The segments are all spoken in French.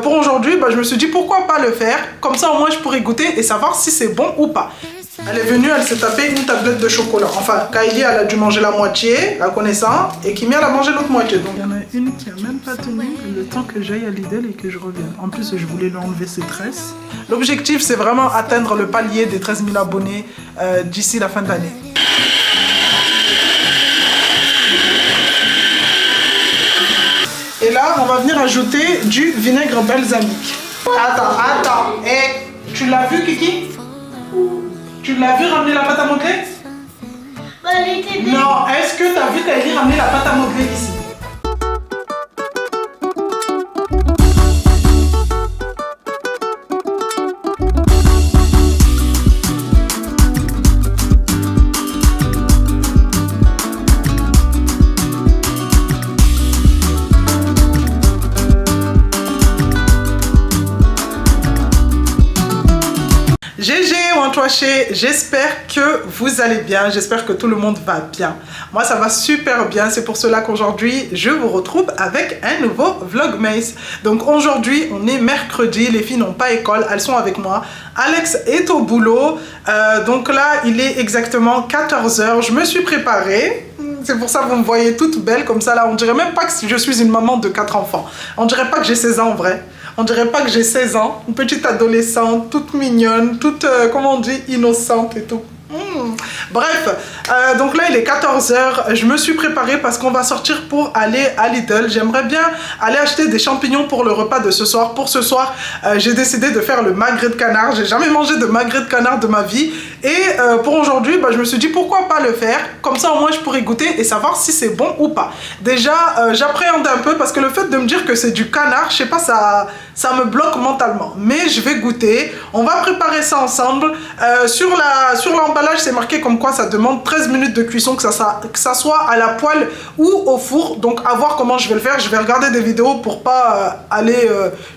pour aujourd'hui, je me suis dit pourquoi pas le faire. Comme ça, au moins, je pourrais goûter et savoir si c'est bon ou pas. Elle est venue, elle s'est tapée une tablette de chocolat. Enfin, Kylie, elle a dû manger la moitié, la connaissant, et Kimi, elle a mangé l'autre moitié. Donc, il y en a une qui a même pas tenu le temps que j'aille à Lidl et que je revienne. En plus, je voulais lui enlever ses tresses. L'objectif, c'est vraiment atteindre le palier des 13 000 abonnés d'ici la fin de l'année. Et là, on va venir ajouter du vinaigre balsamique. Attends. Tu l'as vu, Kiki? Tu l'as vu ramener la pâte à modeler? Non, est-ce que tu as vu Kylie ramener la pâte à modeler ici? GG j'espère que vous allez bien, j'espère que tout le monde va bien. Moi ça va super bien, c'est pour cela qu'aujourd'hui je vous retrouve avec un nouveau Vlogmas. Donc aujourd'hui on est mercredi, les filles n'ont pas école, elles sont avec moi. Alex est au boulot, donc là il est exactement 14 h, je me suis préparée. C'est pour ça que vous me voyez toute belle comme ça là, on dirait même pas que je suis une maman de 4 enfants. On dirait pas que j'ai 16 ans en vrai. On dirait pas que j'ai 16 ans, une petite adolescente, toute mignonne, toute, comment on dit, innocente et tout. Bref, donc là il est 14 h, je me suis préparée parce qu'on va sortir pour aller à Lidl. J'aimerais bien aller acheter des champignons pour le repas de ce soir. Pour ce soir, j'ai décidé de faire le magret de canard. J'ai jamais mangé de magret de canard de ma vie. Et pour aujourd'hui, je me suis dit pourquoi pas le faire. Comme ça au moins je pourrais goûter et savoir si c'est bon ou pas. Déjà, j'appréhende un peu parce que le fait de me dire que c'est du canard, je sais pas, ça me bloque mentalement. Mais je vais goûter, on va préparer ça ensemble. Sur l'emballage, c'est marqué comme quoi ça demande 13 minutes de cuisson, que ça soit à la poêle ou au four. Donc à voir comment je vais le faire. Je vais regarder des vidéos pour pas aller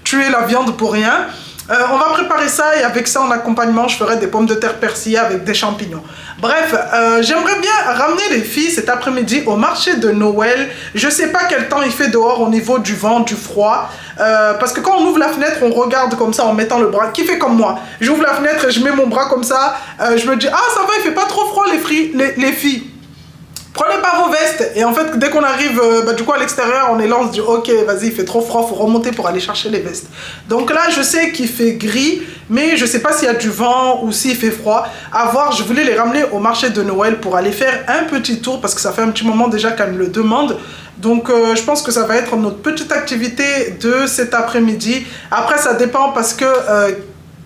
tuer la viande pour rien. On va préparer ça et avec ça en accompagnement je ferai des pommes de terre persillées avec des champignons. Bref, j'aimerais bien ramener les filles cet après-midi au marché de Noël. Je sais pas quel temps il fait dehors au niveau du vent, du froid. Parce que quand on ouvre la fenêtre, on regarde comme ça en mettant le bras. Qui fait comme moi? J'ouvre la fenêtre et je mets mon bras comme ça. Je me dis, ah ça va, il fait pas trop froid les filles. Prenez pas vos vestes. Et en fait, dès qu'on arrive du coup à l'extérieur, on est là, on se dit ok, vas-y, il fait trop froid, faut remonter pour aller chercher les vestes. Donc là, je sais qu'il fait gris, mais je sais pas s'il y a du vent ou s'il fait froid. À voir, je voulais les ramener au marché de Noël pour aller faire un petit tour parce que ça fait un petit moment déjà qu'elle me le demande. Donc je pense que ça va être notre petite activité de cet après-midi. Après, ça dépend parce que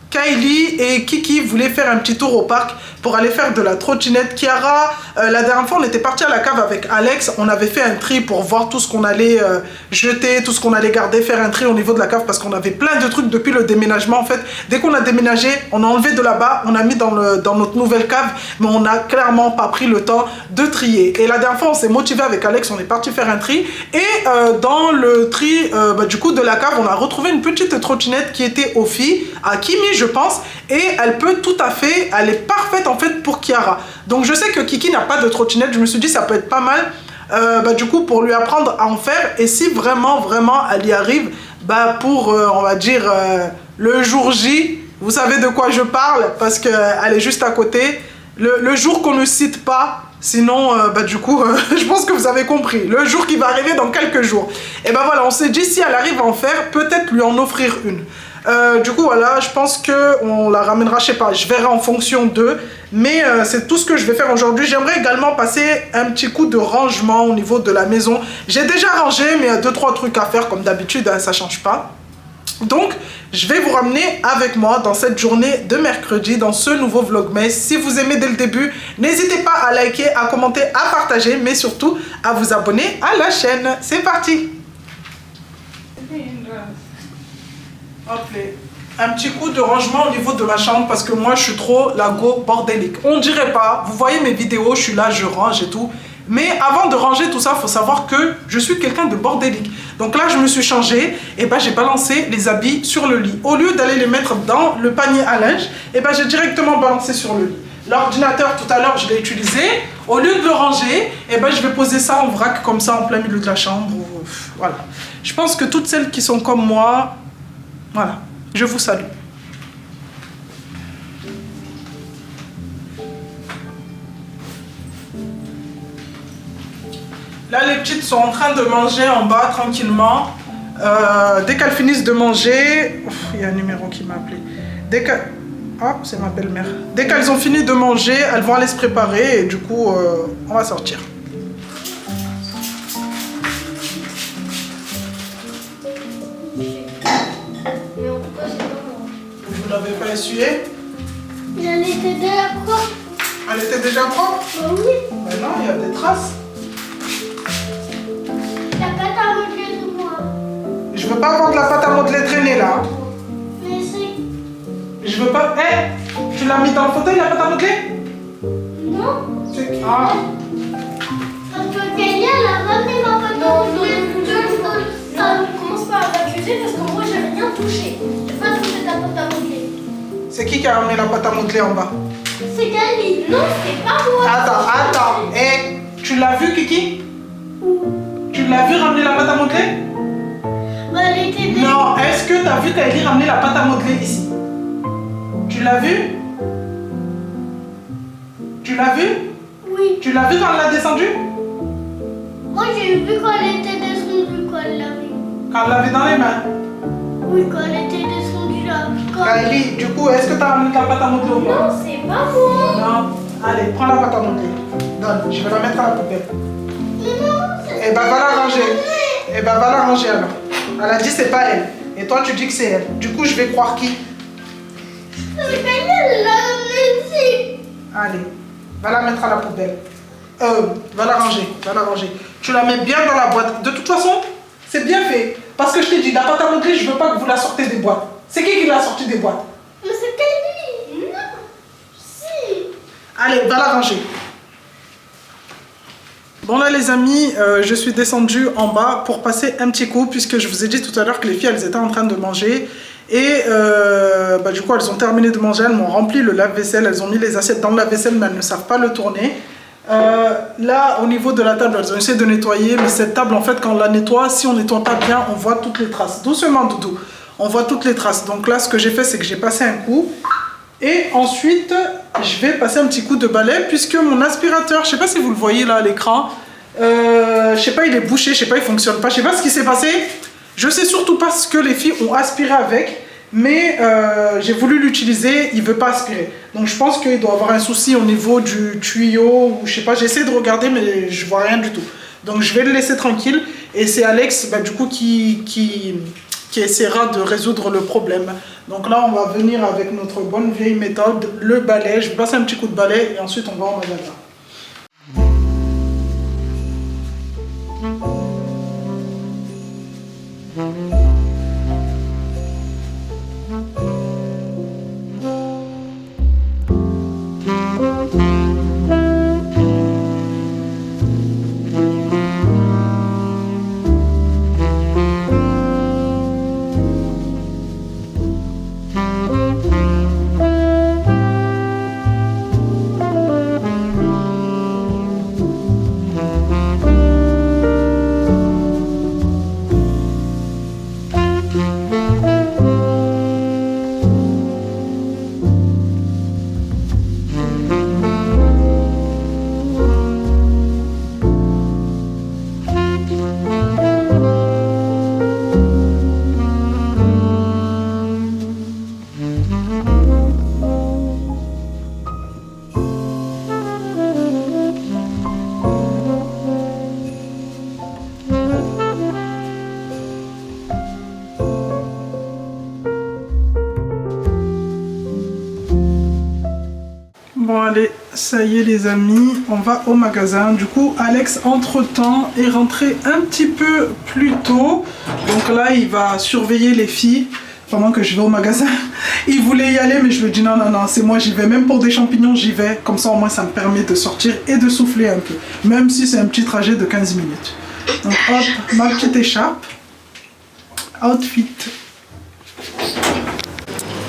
Kylie et Kiki voulaient faire un petit tour au parc pour aller faire de la trottinette. Chiara, la dernière fois on était parti à la cave avec Alex, on avait fait un tri pour voir tout ce qu'on allait jeter, tout ce qu'on allait garder, faire un tri au niveau de la cave parce qu'on avait plein de trucs depuis le déménagement. En fait, dès qu'on a déménagé, on a enlevé de là-bas, on a mis dans notre nouvelle cave, mais on n'a clairement pas pris le temps de trier. Et la dernière fois on s'est motivé avec Alex, on est parti faire un tri et dans le tri du coup de la cave, on a retrouvé une petite trottinette qui était au filles, à Kimi je pense, et elle peut tout à fait, elle est parfaite en fait pour Chiara. Donc je sais que Kiki n'a pas de trottinette, je me suis dit ça peut être pas mal du coup pour lui apprendre à en faire et si vraiment elle y arrive, pour on va dire le jour J, vous savez de quoi je parle parce qu'elle est juste à côté, le jour qu'on ne cite pas. Sinon, du coup, je pense que vous avez compris. Le jour qui va arriver dans quelques jours. Et voilà, on s'est dit, si elle arrive à en faire, peut-être lui en offrir une. Du coup, voilà, je pense qu'on la ramènera, je sais pas, je verrai en fonction d'eux. Mais c'est tout ce que je vais faire aujourd'hui. J'aimerais également passer un petit coup de rangement au niveau de la maison. J'ai déjà rangé, mais il y a 2-3 trucs à faire, comme d'habitude, hein, ça change pas. Donc, je vais vous ramener avec moi dans cette journée de mercredi, dans ce nouveau Vlogmas. Si vous aimez dès le début, n'hésitez pas à liker, à commenter, à partager, mais surtout à vous abonner à la chaîne. C'est parti! Hop, un petit coup de rangement au niveau de ma chambre parce que moi, je suis trop la go bordélique. On dirait pas, vous voyez mes vidéos, je suis là, je range et tout. Mais avant de ranger tout ça, il faut savoir que je suis quelqu'un de bordélique. Donc là, je me suis changée et j'ai balancé les habits sur le lit. Au lieu d'aller les mettre dans le panier à linge, j'ai directement balancé sur le lit. L'ordinateur, tout à l'heure, je l'ai utilisé. Au lieu de le ranger, je vais poser ça en vrac comme ça en plein milieu de la chambre. Voilà. Je pense que toutes celles qui sont comme moi, Voilà, je vous salue. Là, les petites sont en train de manger en bas tranquillement. Dès qu'elles finissent de manger... Ouf, il y a un numéro qui m'a appelé. Dès que... Ah, c'est ma belle-mère. Dès qu'elles ont fini de manger, elles vont aller se préparer et du coup, on va sortir. Vous l'avez pas essuyé? Elle était déjà propre. Elle était déjà propre? Oui. Ben non, il y a des traces. La pâte à modeler de moi. Je veux pas voir de la pâte à modeler traîner là. Mais c'est... Je veux pas... Hé, tu l'as mis dans le fauteuil la pâte à modeler? Non. Ah. Parce que Kelly, elle a ramené ma pâte à modeler. Commence pas à m'accuser parce que moi j'ai rien touché. J'ai pas touché ta pâte à modeler. C'est qui a ramené la pâte à modeler en bas? C'est Kelly. Non, c'est pas moi. Attends. Hé, tu l'as vu Kiki? Tu l'as vu ramener la pâte à modeler? Elle était déjà... Non, est-ce que tu as vu Kylie ramener la pâte à modeler ici? Tu l'as vu? Tu l'as vu? Oui. Tu l'as vu quand elle l'a descendue? Moi, j'ai vu quand elle était descendue, quand elle l'avait. Quand elle l'avait dans les mains? Oui, quand elle était descendue là. Kylie, du coup, est-ce que tu as ramené la pâte à modeler ou pas? Non, c'est pas moi. Non. Allez, prends la pâte à modeler. Donne, je vais la mettre à la poubelle. Non, c'est... Eh ben, va la ranger. Eh ben, va la ranger alors. Elle a dit c'est pas elle. Et toi, tu dis que c'est elle. Du coup, je vais croire qui? C'est Kelly, elle l'a ramenée ici. Allez, va la mettre à la poubelle. Va la ranger, va la ranger. Tu la mets bien dans la boîte. De toute façon, c'est bien fait. Parce que je t'ai dit, la pâte à modeler, je veux pas que vous la sortez des boîtes. C'est qui l'a sortie des boîtes? Mais c'est Kelly. Non. Si. Allez, va la ranger. Bon là les amis, je suis descendue en bas pour passer un petit coup puisque je vous ai dit tout à l'heure que les filles elles étaient en train de manger et du coup elles ont terminé de manger, elles m'ont rempli le lave-vaisselle, elles ont mis les assiettes dans le lave-vaisselle mais elles ne savent pas le tourner. Là au niveau de la table elles ont essayé de nettoyer mais cette table en fait quand on la nettoie, si on nettoie pas bien on voit toutes les traces. Doucement Doudou, on voit toutes les traces. Donc là ce que j'ai fait c'est que j'ai passé un coup. Et ensuite, je vais passer un petit coup de balai puisque mon aspirateur, je sais pas si vous le voyez là à l'écran, je sais pas, il est bouché, je sais pas, il fonctionne pas, je sais pas ce qui s'est passé. Je sais surtout pas ce que les filles ont aspiré avec, mais j'ai voulu l'utiliser, il veut pas aspirer. Donc je pense qu'il doit avoir un souci au niveau du tuyau ou je sais pas, j'ai essayé de regarder mais je vois rien du tout. Donc je vais le laisser tranquille et c'est Alex du coup qui essaiera de résoudre le problème. Donc là, on va venir avec notre bonne vieille méthode, le balai. Je vais passer un petit coup de balai et ensuite on va au magasin. Bon allez, ça y est les amis, on va au magasin. Du coup, Alex, entre-temps, est rentré un petit peu plus tôt. Donc là, il va surveiller les filles pendant que je vais au magasin. Il voulait y aller, mais je lui ai dit non, c'est moi, j'y vais. Même pour des champignons, j'y vais. Comme ça, au moins, ça me permet de sortir et de souffler un peu. Même si c'est un petit trajet de 15 minutes. Donc hop, ma petite écharpe. Outfit.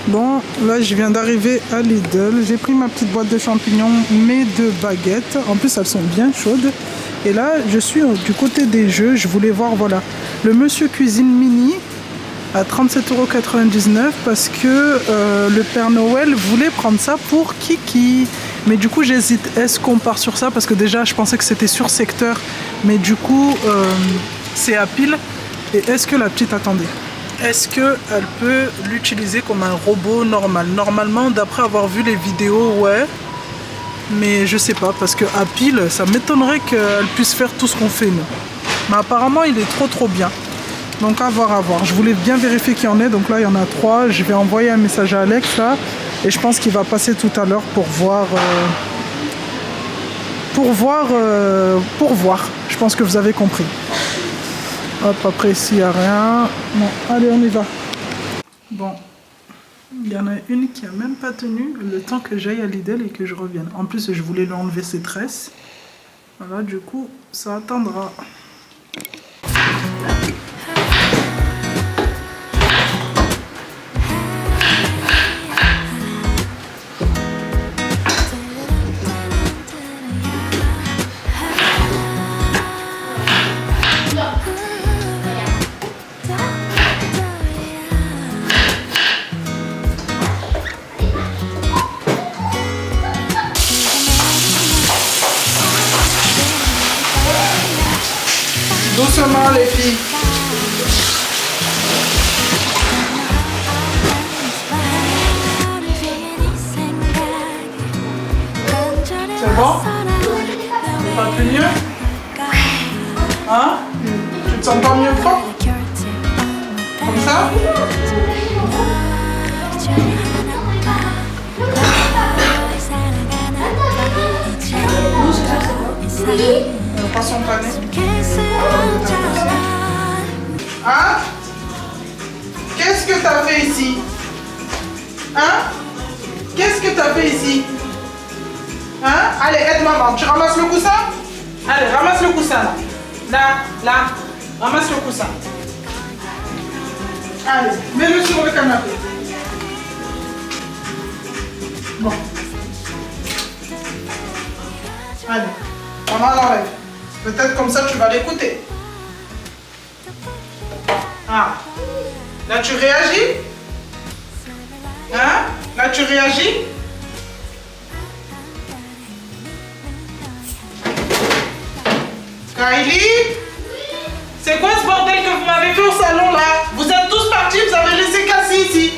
Bon, là je viens d'arriver à Lidl, j'ai pris ma petite boîte de champignons, mes 2 baguettes, en plus elles sont bien chaudes. Et là je suis du côté des jeux, je voulais voir, voilà, le Monsieur Cuisine Mini à 37,99 € parce que le Père Noël voulait prendre ça pour Kiki. Mais du coup j'hésite, est-ce qu'on part sur ça? Parce que déjà je pensais que c'était sur secteur, mais du coup c'est à pile. Et est-ce que la petite, attendez, est-ce qu'elle peut l'utiliser comme un robot normal? Normalement, d'après avoir vu les vidéos, ouais. Mais je sais pas, parce que à pile, ça m'étonnerait qu'elle puisse faire tout ce qu'on fait nous. Mais apparemment, il est trop bien. Donc à voir, à voir. Je voulais bien vérifier qu'il y en ait. Donc là, il y en a 3. Je vais envoyer un message à Alex là. Et je pense qu'il va passer tout à l'heure pour voir. Je pense que vous avez compris. Hop, après ici, il n'y a rien. Non, allez, on y va. Bon. Il y en a une qui a même pas tenu le temps que j'aille à Lidl et que je revienne. En plus, je voulais lui enlever ses tresses. Voilà, du coup, ça attendra. Doucement les filles. C'est bon? Pas plus mieux? Hein? Tu te sens pas mieux propre? Comme ça? Pas son pané. Hein? Qu'est-ce que t'as fait ici? Hein? Qu'est-ce que t'as fait ici? Hein? Allez, aide maman. Tu ramasses le coussin? Allez, ramasse le coussin là. Là. Ramasse le coussin. Allez, mets-le sur le canapé. Bon. Allez, maman l'enlève. Peut-être comme ça tu vas l'écouter. Ah. Là tu réagis? Hein? Là tu réagis? Kylie? C'est quoi ce bordel que vous m'avez fait au salon là? Vous êtes tous partis, vous avez laissé Cassie ici.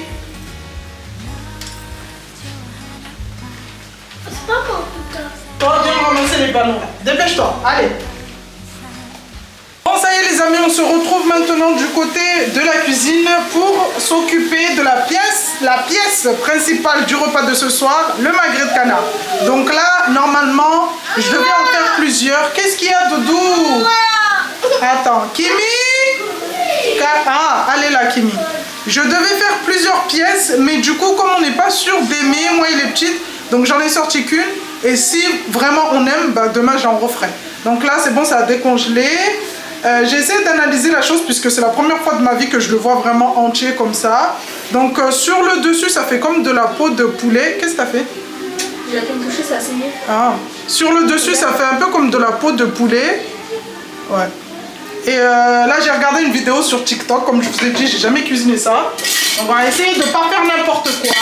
C'est pas moi en tout cas. Toi, viens ramasser les ballons là. Dépêche-toi, allez. Bon, ça y est les amis, on se retrouve maintenant du côté de la cuisine pour s'occuper de la pièce principale du repas de ce soir, le magret de canard. Donc là, normalement, je devais en faire plusieurs. Qu'est-ce qu'il y a, Doudou? Attends, Kimi? Ah, allez là, Kimi. Je devais faire plusieurs pièces, mais du coup, comme on n'est pas sûr d'aimer, moi il est petite, donc j'en ai sorti qu'une. Et si vraiment on aime, bah, demain j'en referai. Donc là, c'est bon, ça a décongelé. J'essaie d'analyser la chose puisque c'est la première fois de ma vie que je le vois vraiment entier comme ça. Donc sur le dessus, ça fait comme de la peau de poulet. Qu'est-ce que t'as fait? J'ai attends de toucher, ça a saigné. Ah. Sur le dessus, ça fait un peu comme de la peau de poulet. Ouais. Et là, j'ai regardé une vidéo sur TikTok. Comme je vous ai dit, j'ai jamais cuisiné ça. On va essayer de ne pas faire n'importe quoi.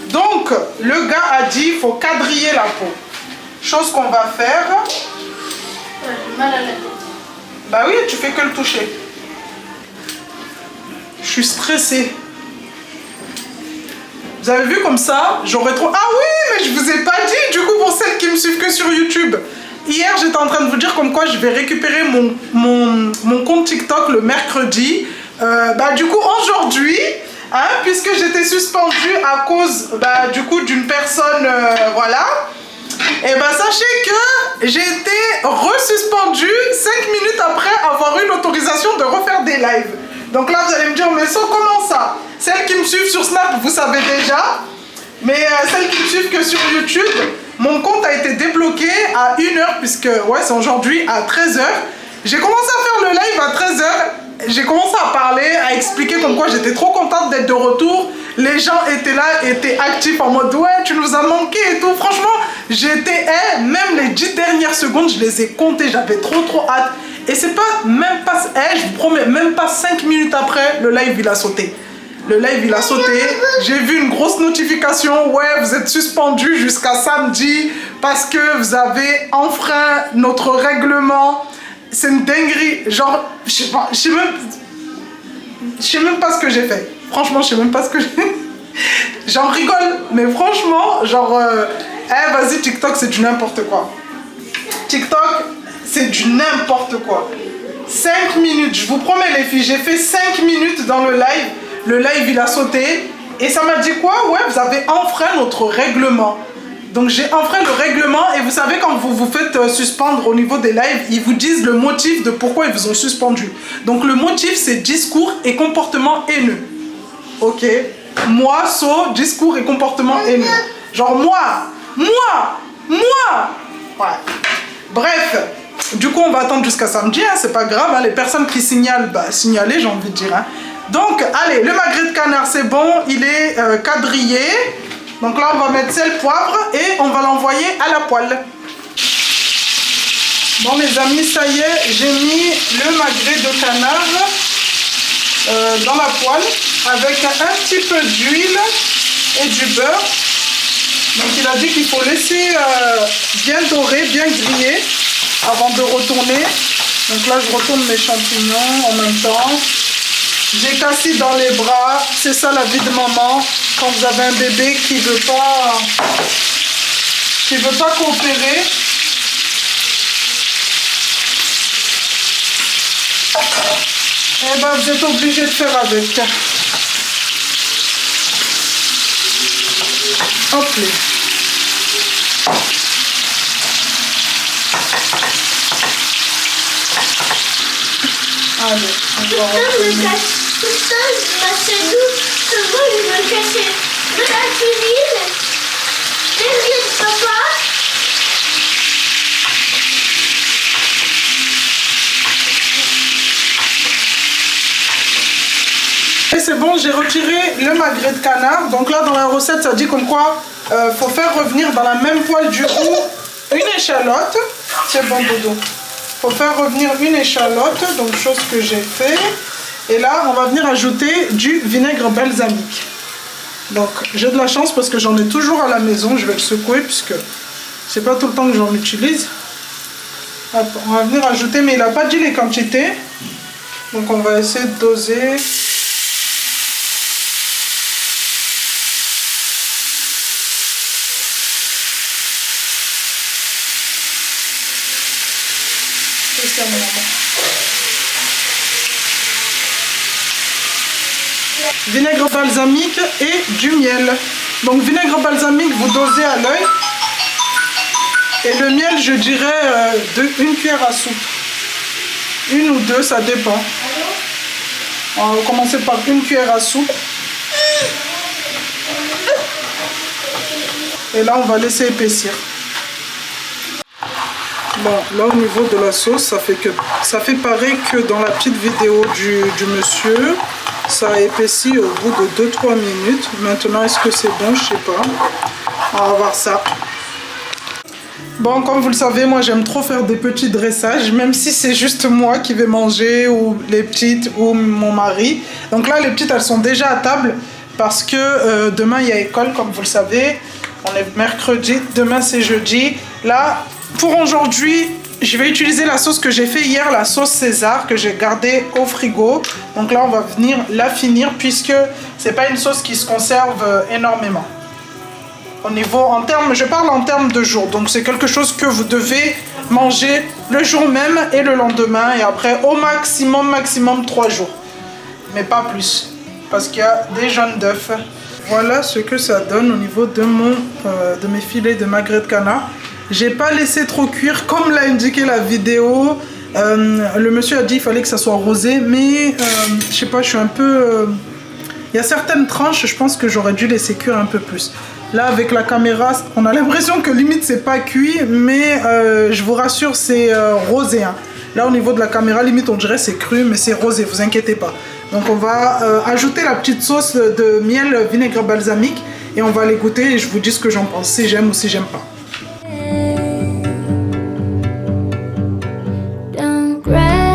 Donc, le gars a dit il faut quadriller la peau. Chose qu'on va faire. Ouais, j'ai mal à la tête. Bah oui, tu fais que le toucher. Je suis stressée. Vous avez vu comme ça? J'aurais trop... Ah oui, mais je vous ai pas dit, du coup, pour celles qui me suivent que sur YouTube. Hier, j'étais en train de vous dire comme quoi je vais récupérer mon compte TikTok le mercredi. Bah du coup, aujourd'hui, hein, puisque j'étais suspendue à cause, bah, du coup, d'une personne, voilà. Et bah sachez que j'ai été resuspendue 5 minutes après avoir eu l'autorisation de refaire des lives. Donc là, vous allez me dire, mais ça, comment ça? Celles qui me suivent sur Snap, vous savez déjà. Mais celles qui me suivent que sur YouTube, mon compte a été débloqué à 1h, puisque ouais, c'est aujourd'hui à 13h. J'ai commencé à faire le live à 13h. J'ai commencé à parler, à expliquer comme quoi j'étais trop contente d'être de retour. Les gens étaient là, étaient actifs en mode ouais, tu nous as manqué et tout. Franchement, j'étais, même les 10 dernières secondes, je les ai comptées. J'avais trop hâte. Et c'est pas, même pas, je vous promets, même pas 5 minutes après, le live il a sauté. Le live il a sauté, j'ai vu une grosse notification, ouais vous êtes suspendu jusqu'à samedi parce que vous avez enfreint notre règlement. C'est une dinguerie, genre, je sais même pas ce que j'ai fait. Franchement, je sais même pas ce que j'ai fait. J'en rigole, mais franchement, genre, vas-y TikTok c'est du n'importe quoi. TikTok c'est du n'importe quoi. 5 minutes, je vous promets les filles, j'ai fait 5 minutes dans le live. Le live il a sauté et ça m'a dit quoi? Ouais, vous avez enfreint notre règlement. Donc j'ai enfreint le règlement et vous savez quand vous vous faites suspendre au niveau des lives, ils vous disent le motif de pourquoi ils vous ont suspendu. Donc le motif c'est discours et comportement haineux. Ok, moi, discours et comportement haineux. Genre moi. Ouais. Bref, du coup on va attendre jusqu'à samedi, hein, c'est pas grave, hein, les personnes qui signalent, bah signalez j'ai envie de dire. Hein. Donc allez, le magret de canard c'est bon, il est quadrillé. Donc là on va mettre sel, poivre et on va l'envoyer à la poêle. Bon mes amis, ça y est, j'ai mis le magret de canard dans la poêle avec un petit peu d'huile et du beurre. Donc il a dit qu'il faut laisser bien dorer, bien griller avant de retourner. Donc là je retourne mes champignons en même temps. J'ai Cassie dans les bras, c'est ça la vie de maman quand vous avez un bébé qui veut pas coopérer. Eh ben vous êtes obligé de faire avec. Hop là. Allez, on va retourner. Et c'est bon, j'ai retiré le magret de canard. Donc là, dans la recette, ça dit comme quoi faut faire revenir dans la même poêle du coup une échalote. C'est bon, dodo. Faut faire revenir une échalote, donc chose que j'ai fait. Et là, on va venir ajouter du vinaigre balsamique. Donc, j'ai de la chance parce que j'en ai toujours à la maison. Je vais le secouer puisque c'est pas tout le temps que j'en utilise. Hop, on va venir ajouter, mais il n'a pas dit les quantités. Donc, on va essayer de doser. Vinaigre balsamique et du miel. Donc vinaigre balsamique vous dosez à l'œil et le miel je dirais une cuillère à soupe, une ou deux, ça dépend. On va commencer par une cuillère à soupe et là on va laisser épaissir. Bon, là au niveau de la sauce, ça fait pareil que dans la petite vidéo du monsieur. Ça a épaissi au bout de 2-3 minutes. Maintenant, est-ce que c'est bon? Je sais pas. On va voir ça. Bon, comme vous le savez, moi j'aime trop faire des petits dressages, même si c'est juste moi qui vais manger, ou les petites, ou mon mari. Donc là, les petites, elles sont déjà à table, parce que demain, il y a école, comme vous le savez. On est mercredi, demain c'est jeudi. Là, pour aujourd'hui, je vais utiliser la sauce que j'ai fait hier, la sauce César, que j'ai gardée au frigo. Donc là, on va venir la finir, puisque c'est pas une sauce qui se conserve énormément. Au niveau, je parle en termes de jours. Donc c'est quelque chose que vous devez manger le jour même et le lendemain. Et après, au maximum 3 jours. Mais pas plus. Parce qu'il y a des jaunes d'œufs. Voilà ce que ça donne au niveau de mes filets de magret de canard. J'ai pas laissé trop cuire comme l'a indiqué la vidéo. Le monsieur a dit qu'il fallait que ça soit rosé. Mais je sais pas, je suis un peu... Il y a certaines tranches, je pense que j'aurais dû laisser cuire un peu plus. Là, avec la caméra, on a l'impression que limite, c'est pas cuit. Mais je vous rassure, c'est rosé. Hein. Là, au niveau de la caméra, limite, on dirait c'est cru, mais c'est rosé, vous inquiétez pas. Donc, on va ajouter la petite sauce de miel vinaigre balsamique. Et on va les goûter et je vous dis ce que j'en pense, si j'aime ou si j'aime pas. Don't cry.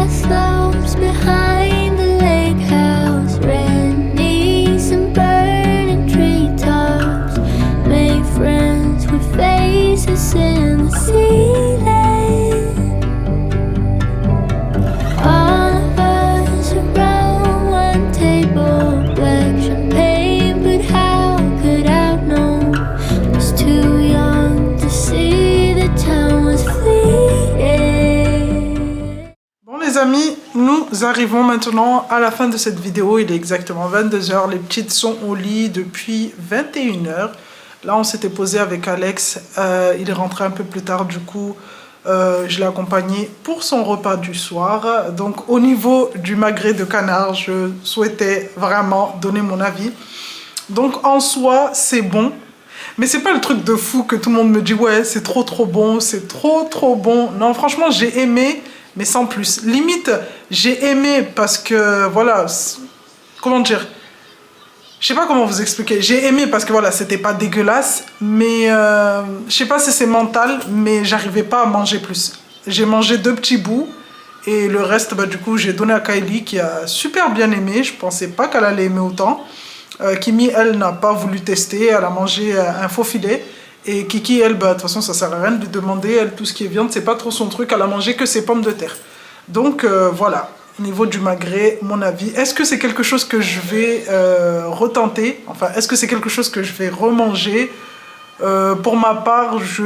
nous arrivons maintenant à la fin de cette vidéo. Il est exactement 22 h. Les petites sont au lit depuis 21 h. Là, on s'était posé avec Alex. Il est rentré un peu plus tard, du coup, je l'ai accompagné pour son repas du soir. Donc, au niveau du magret de canard, je souhaitais vraiment donner mon avis. Donc, en soi, c'est bon. Mais c'est pas le truc de fou que tout le monde me dit « Ouais, c'est trop bon, c'est trop bon. » Non, franchement, j'ai aimé, mais sans plus. Limite, j'ai aimé parce que, voilà, comment dire? Je sais pas comment vous expliquer. J'ai aimé parce que, voilà, c'était pas dégueulasse, mais je sais pas si c'est mental, mais j'arrivais pas à manger plus. J'ai mangé 2 petits bouts et le reste, bah, du coup, j'ai donné à Kylie qui a super bien aimé. Je pensais pas qu'elle allait aimer autant. Kimi, elle, n'a pas voulu tester, elle a mangé un faux filet. Et Kiki, elle, bah, de toute façon, ça sert à rien de lui demander. Elle, tout ce qui est viande, c'est pas trop son truc. Elle a mangé que ses pommes de terre. Donc, voilà. Au niveau du magret, mon avis. Est-ce que c'est quelque chose que je vais retenter? Enfin, est-ce que c'est quelque chose que je vais remanger? Pour ma part, je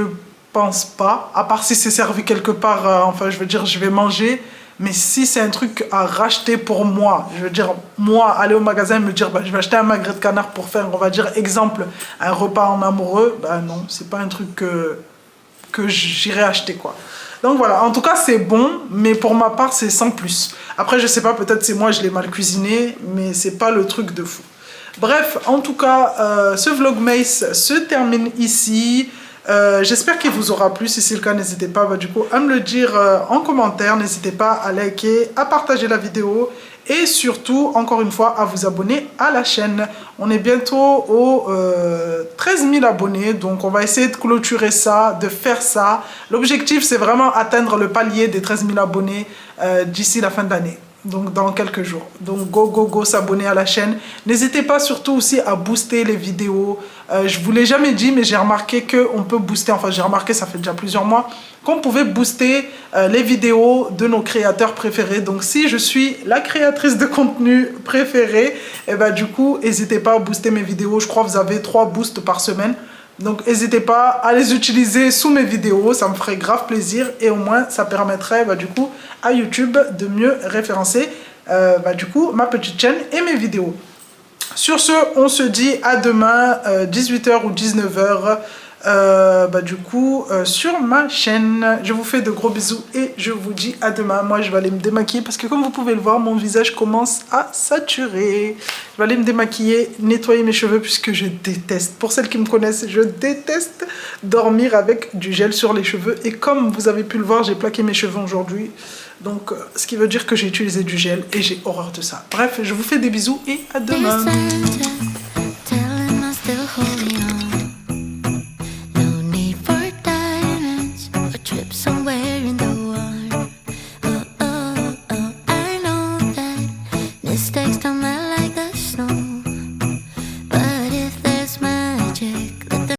pense pas. À part si c'est servi quelque part, enfin, je veux dire, je vais manger. Mais si c'est un truc à racheter pour moi, je veux dire, moi, aller au magasin et me dire, bah, je vais acheter un magret de canard pour faire, on va dire, exemple, un repas en amoureux, bah non, c'est pas un truc que j'irai acheter, quoi. Donc voilà, en tout cas, c'est bon, mais pour ma part, c'est sans plus. Après, je sais pas, peut-être c'est moi, je l'ai mal cuisiné, mais c'est pas le truc de fou. Bref, en tout cas, ce Vlogmas se termine ici. J'espère qu'il vous aura plu. Si c'est le cas, n'hésitez pas du coup à me le dire en commentaire. N'hésitez pas à liker, à partager la vidéo et surtout, encore une fois, à vous abonner à la chaîne. On est bientôt aux 13 000 abonnés, donc on va essayer de clôturer ça, de faire ça. L'objectif, c'est vraiment atteindre le palier des 13 000 abonnés d'ici la fin de l'année. Donc dans quelques jours. Donc go s'abonner à la chaîne. N'hésitez pas surtout aussi à booster les vidéos. Je vous l'ai jamais dit, mais j'ai remarqué qu'on peut booster, enfin j'ai remarqué, ça fait déjà plusieurs mois, qu'on pouvait booster les vidéos de nos créateurs préférés. Donc si je suis la créatrice de contenu préférée, et ben du coup, n'hésitez pas à booster mes vidéos. Je crois que vous avez 3 boosts par semaine. Donc n'hésitez pas à les utiliser sous mes vidéos, ça me ferait grave plaisir et au moins ça permettrait du coup à YouTube de mieux référencer du coup ma petite chaîne et mes vidéos. Sur ce, on se dit à demain 18 h ou 19 h du coup sur ma chaîne. Je vous fais de gros bisous et je vous dis à demain. Moi je vais aller me démaquiller parce que comme vous pouvez le voir, mon visage commence à saturer. Je vais aller me démaquiller, nettoyer mes cheveux puisque je déteste, pour celles qui me connaissent, je déteste dormir avec du gel sur les cheveux. Et comme vous avez pu le voir, j'ai plaqué mes cheveux aujourd'hui. Donc ce qui veut dire que j'ai utilisé du gel et j'ai horreur de ça. Bref, je vous fais des bisous et à demain.